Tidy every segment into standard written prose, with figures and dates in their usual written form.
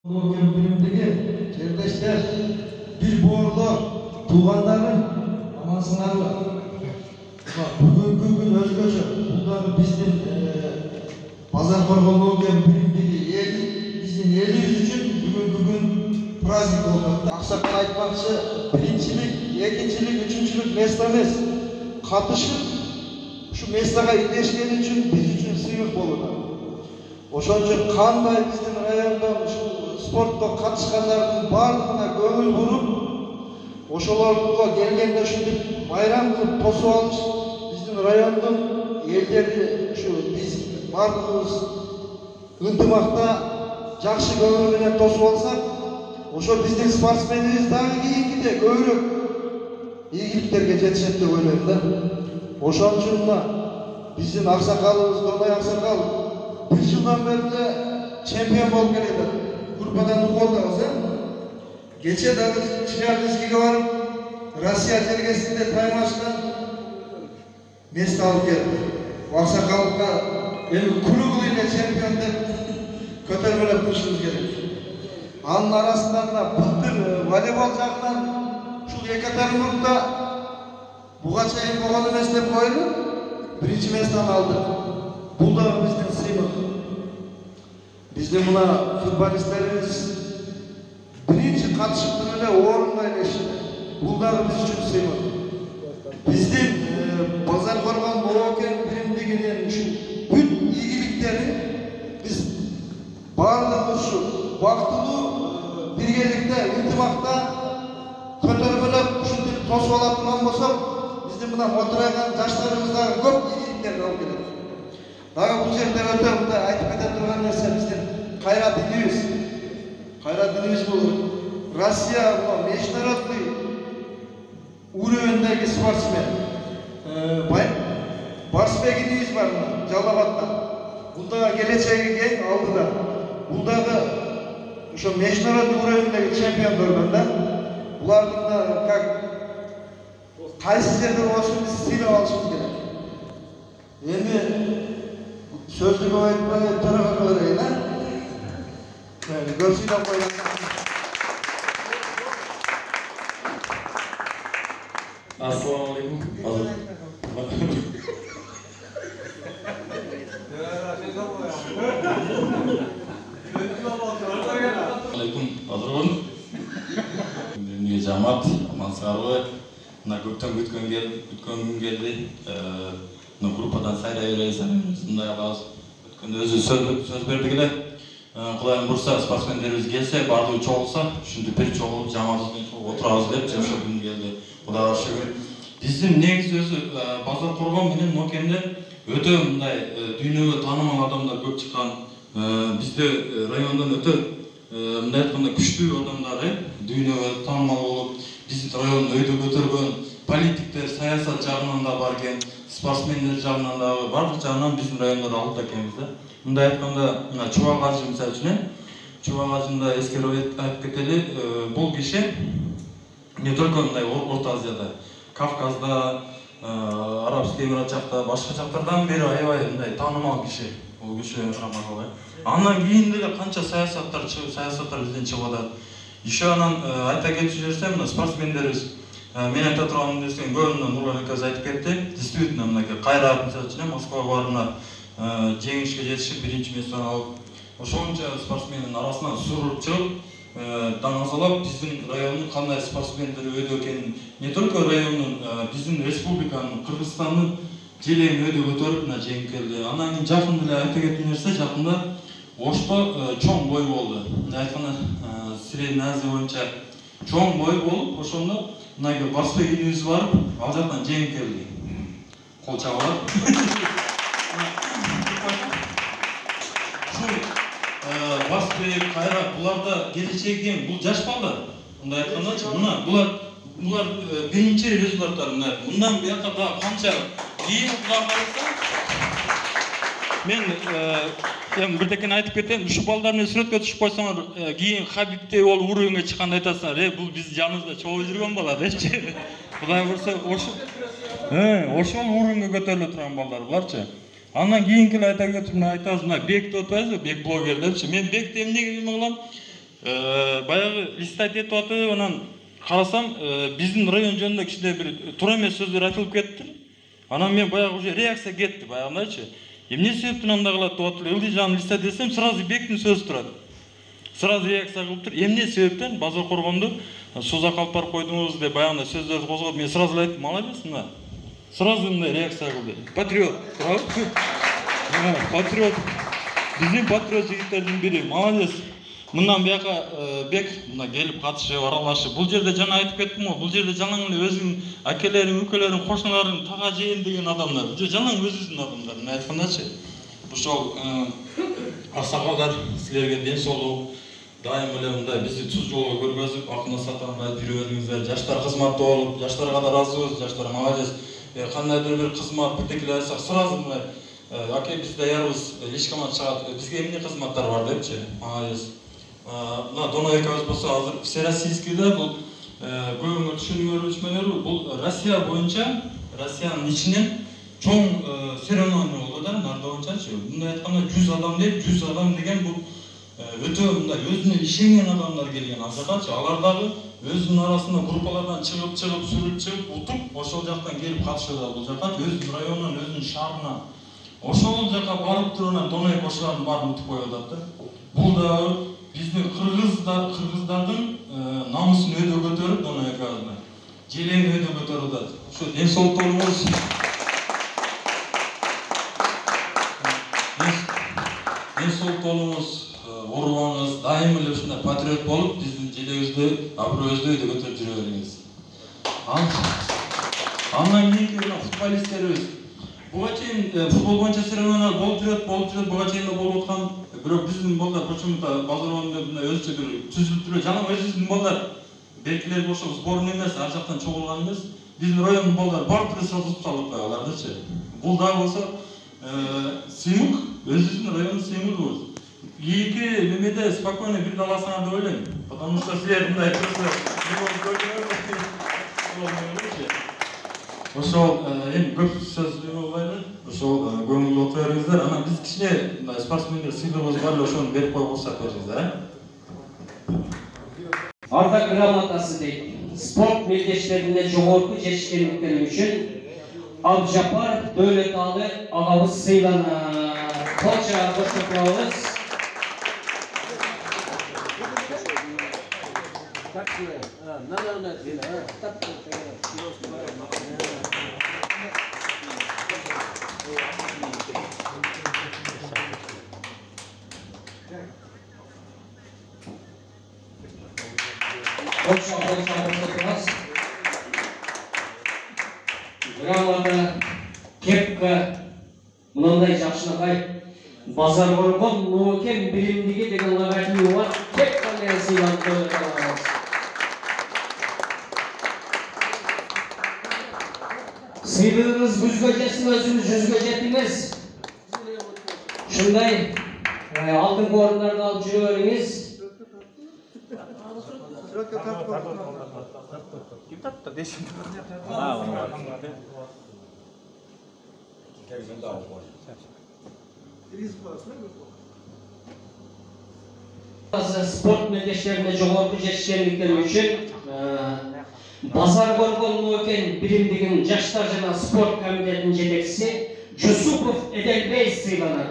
Köyümündeki çevredeşler, bir boğurlar, tuğanların amansınlarla. Bugünkü gün özgöçü, bunları bizim pazar korkulu köyümündeki bizim elimiz için bugünkü gün prazik oldu. Aksakal aytmakçı, birincilik, ikincilik, üçüncülük meslemez. Katışıp, şu mesleğe iyileşkeni için biz için sıyık olur. Ошон үчүн кандай биздин райондон ушул спортко катышкандардын баардыгына көңүл буруп, ошолорго келгенде ушинтип байрам кылып тосуп алыш биздин райондун элдери ушу биз баардыгыбыз ынтымакта жакшы көңүл менен тосуп алсак, ошо биздин спортсменибиз дагы кийинкиде көбүрөөк ийгиликтерге жетишет деп ойлойм да. Ошон үчүн мына биздин аксакалыбыз Донай аксакал bir yıldan beri de çempiyon bol geldi. Kurpadan ukolda geçe dağı Çilyabinski'ye varıp Rusya sergisinde taymaştan mesle alıp geldi. Aksakallıkta kulübü ile çempiyon de kötermelep duruşumuz gerek. Anın arasından da pıhtır voleybol жағынан şu Yekaterinburg'da buğa çayın boğalı meslep koydu. Birinci mesleğini aldı. Bu da bizden sıymak. Bizde buna futbolistlerimiz birinci katışıklığıyla orunla eleştirdi. Bu da biz için sıymak. Bizden Pazar Korgan Boğaken birimdiginin şu bütün iyilikleri biz bağırlığımız şu vaktılı birgelikte, iltimakta kötürmülüp şimdi tosup alıp duran bolsak bizden buna motoraygan yaşlarımızda köp iyilikler alıp geldi. Daha bu жерде өтө мындай айтып кете турган нерсе биздин кайрат инибиз. Кайрат инибиз бул Россия международный уровеньдеги спортсмен. Барсбек инибиз бар мына Жалал-Абадта. Бул дагы келечеги кең алдыда. Бул дагы ошо международный уровеньдеги чемпион болгон да. Булардын да как кайсы жерде болсун биз сыйлап алышыбыз керек. Эми sözlü boyutmayı tarafa koyayım ha? Yani görsüyle koyalım. Assalamu alaikum. Alaikum. Hazır olun. Dünya cemaat, mansarlı. Na gökten gütkön geldi. Gruppadan saylayırız, bunday alağız. Özü söz berdigiler. Құдайым бұрса, спортсмендеріміз келсе, бардығы çoğulsa, şimdi bir çoğulup jamağımızdan oturağız деп, жашоо күн келди. Құдайға шүгүр. Биздин негизи өзү Базар Коргон менен Нокемде өтө мындай дүйнөгө таанымал адамдар көп чыккан. Бизде райондон өтө мындай айтканда күчтүү адамдар дүйнөгө таанымал болуп, биздин райондун өйдө көтөргөн политиктер, саясат жагынан да бар экен. Спортсмендер жағынан да барлық жағынан біздің райондар алып екенбіз да. Мындай айтқанда Чубак ажы мысалы үшін, Чубак ажында ескеріп айтып кетели, бұл киши не только мындай Орта Азияда, Кавказда, Арабский Эмират жақта, башка жақтардан бери аябай мындай таанымал киши. Ол киши рамазалай. Андан кийин деле канча саясаттар бизден чыгып атат. Еще анан айта кетип жиберсем, спортсмендерибиз мен айта турган нерсенин көбүнөн Нурлан акабыз айтып кетти. Действительно, мынакей кайрат мисалы Москва барына жеңишке жетишип, биринчи местени алып, ошончо спортсмендин арасынан суруп чыгып, даңазалап биздин райондун кандай спортсмендер өйдө экенин, не только райондун, биздин республиканын, Кыргызстандын желегин өйдө көтөрүп жеңип келди. Андан кийин жакын эле айта кеткен нерсе, жакында Ошто чоң бой болду. Айтканда Средний Азия боюнча чоң бой болуп, ошондо мынакей Барсбек инибиз барып, ал жактан жеңип келди. Кол чабалап. Ушул Барсбек, Кайрат, буларда келечеги кең, бул жаш балдар. Мындай айткандачы, мына булар биринчи результаттар мына. Мындан бuyakka да канча кийин булар барса, мен бирдекени айтып кетем, ушу балдар менен сүрөткө түшүп койсоңор, кийин Хабибте ол уровеньге чыкканда айтасыңар, бул биз жаныбызда чогуу жүргөн бала депчи. Кудай бурса, ошол уровеньге көтөрүлө турган балдар буларчы. Андан кийинки айта кетип айтабыз, мына Бек деп атпайбызбы, Бек блогер депчи. Мен Бекти эмнеге кылам? Баягы листать этип атып, анан карасам, биздин район жөнүндө кичине бир туура эмес сөздөр айтылып кетти. Анан мен баягы уже реакция кетти, баягындайчы. Эмне себептен андай кылат деп атып, Ылдыжан листать десем, сразу бектин сөзү турат. Сразу реакция кылып тур. Эмне себептен базар коргонду сузак алып барып койдуңуз деп баягындай сөздөрдү козгоп, мен сразу айттым, молодец, мына. Сразу мындай реакция кылды. Патриот, туурабы? Патриот. Биздин патриот жигиттердин бири, молодец. Мындан бияка бек мына келип катышып, аралашып. Бул жерде жана айтып кеттим го, бул жерде жалаң эле өзүнүн акелерин, үкөлөрүн, кошуналарын тага жейин деген адамдар. Жалаң өзүбүздүн адамдар. Мына айткандачы. Ошол аксакалдар силерге ден соолук, дайым эле мындай бизди туз жолго көргөзүп, акына сатанбай жүрө бериңиздер. Жаштар кызматта болуп, жаштарга да ыраазыбыз, жаштар молодец. Кандайдыр бир кызмат бирдекелер айтсак, сразу мындай аке биз даярбыз, личкамат чыгат, бизге эмне кызматтар бар депчи. Молодец. Мына Дона экебиз болсо азыр всероссийскийде бул көбүңөр түшүнүңөр өчмөлөрү, бул Россия боюнча, Россиянын ичинен чоң церемония болду да, нарда боюнчачы. Мындай айтканда 100 адам дейт, 100 адам деген бул өтө мындай өзүнө ишенген адамдар келген азакачы. Алар дагы өзүнүн арасында группалардан чыгып, сүрүп чыгып, утуп, ошол жактан келип катышат бул жакка, өзүнүн районунан, өзүнүн шаарынан. Ошол жакка барып туруп анан Дона эке ошолардын баарын утуп коюп атат да. Бул дагы биздин кыргыздардын намысын өйдө көтөрүп, Дона экебизне желең өйдө көтөрүп атат. Ошо ден соолук болуңуз. Ден соолук болуңуз, оорубаңыз, дайым эле ушундай патриот болуп, биздин желегибизди, аброюбузду өйдө көтөрүп жүрө бериңиз. Андан кийинки футболисттерибиз. Буга чейин футбол боюнча соревнованиялар болуп жүрөт, буга чейин да болуп аткан. Бирок биздин балдар почему-то базарында мындай өзүнчө бир түзүлүп жүрөт. Жалаң өзүбүздүн балдар белгилер болсо сборный эмес, ар жактан чогулган эмес. Биздин райондун балдары баардыгы сразу салып коёлардычы. Бул дагы болсо сыймык, өзүбүздүн райондун сыймыгыбыз. Эки немеде спокойно бирде аласыңар деп ойлойм. Потому что силер мындай ошол эми көп сөз болбайлы. Ошол көңүлдүү отура бериңиздер. Анан биз кичине мындай спортсмендер сыйлыгыбыз бар эле, ошону берип коюп уруксат бериңиздер. Ардак грамотасы дейт. Спорт мелдештеринде жогорку жетишкендиктери үчүн Абжапар Дөөлөталы агабыз сыйланат. Колча коштоп Грамота, кепка, мындай жакшынакай базар коргон ноокен билимдиги деген логотипи бар. Кепка менен сыйланып коюлат. Сыйлыгыңыз күзгө жетсин, өзүңүз жүзгө жетиңиз. Ушундай алтын орундарды алып жүрө бериңиз. Спорт мелдештеринде жогорку жетишкендиктери үчүн базар коргон ноокен биримдигинин жаштар жана спорт комитетинин жетекчиси Жусупов Эделбей сыйланат.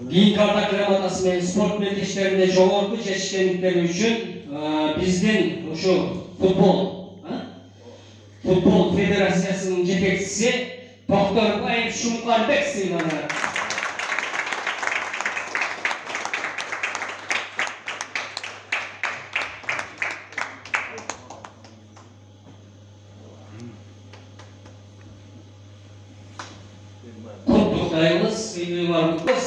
Кийинки ардак грамотасы менен спорт мелдештеринде жогорку жетишкендиктери үчүн биздин ушу футбол федерациясынын жетекчиси Токторбаев Шумкарбек сыйланат. Куттуктайбыз, сыйлыйларыбыз.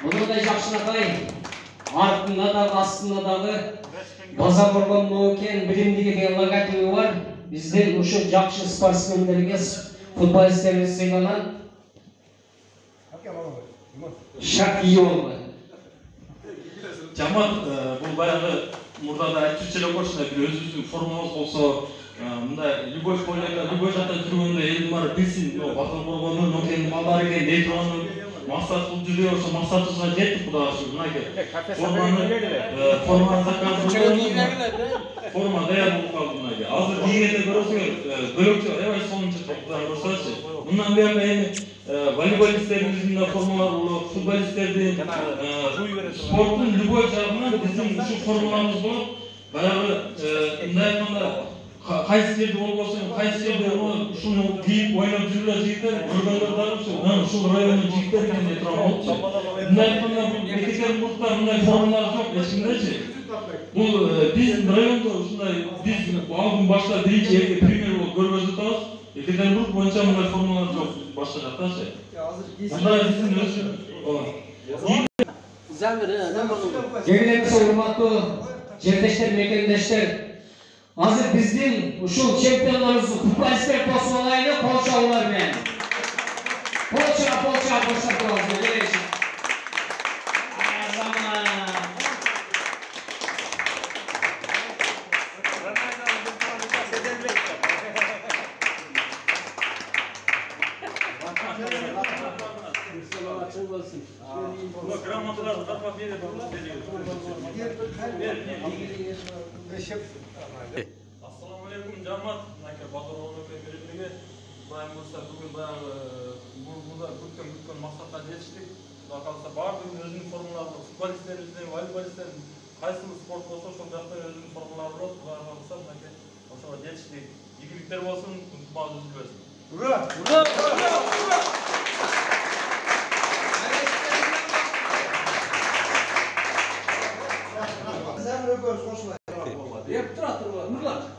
Мындай жакшынакай артында дагы астында дагы база боргондон кийин билимдиги деген логотиби бар. Биздин ушу жакшы спортсмендерге, футболисттерге сыйланат. Шакиёва. Жамат бул баягы мурда айтчу эле болчу, бир өзүбүздүн формабыз болсо, мындай любой поледе, любой жакта жүргөндө элдин баары билсин, базар боргондун Нокенин балдары экен дей турган максат кылып жүрүп ошо максатыбызга жеттик Кудайга шүгүр. Мынакей форманы заказ форма даяр болуп калды мынакей. Азыр кийгенде көрөсүңөр, бөлөкчө аябай сонун чыкты, Кудайга көрсөчү. Мындан буяка эми волейболисттерибиздин да формалары болот, футболисттердин, спорттун любой жагынан биздин ушу формаларыбыз болот. Баягы мындай айтканда кайсы жерде болбосун, кайсы жерде ушуну кийип ойноп жүргөн жигиттер көргөндөр дагы ушул райондун жигиттери экен деп турган болчу. Мындай айтканда бул Екатеринбургда мындай формалар жок эчкимдечи. Бул биздин райондо ушундай биз алдын башта биринчи пример болуп көргөзүп атабыз. Екатеринбург боюнча мындай формалар жок башка жактачы. Мындай биздин өзү Жегилемиз урматтуу жердештер, мекендештер. Азыр биздин ушул чемпиондарыбыз футболисттер тосуп алайлы, кол чабуулар менен. Кол баштап коебуз. Келеши. Assalamu alaikum Jamat. Maka Batur Onoke birimligi. Bayram bolsa bugun баягы burada күткөн максатка жетиштик. Кудай кааласа баардыгынын өзүнүн формалары, футболисттерибиздин, волейболисттердин кайсы спорт болсо ошол жакта өзүнүн формалары болот. Кудай кааласа мынакей ошого жетиштик. Ийгиликтер болсун, ынтымагыбыз үзүлбөсүн. Ура! Sen röportaj koşma. Yap, dur.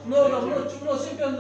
Nurlar. Çubuğu çempiyon.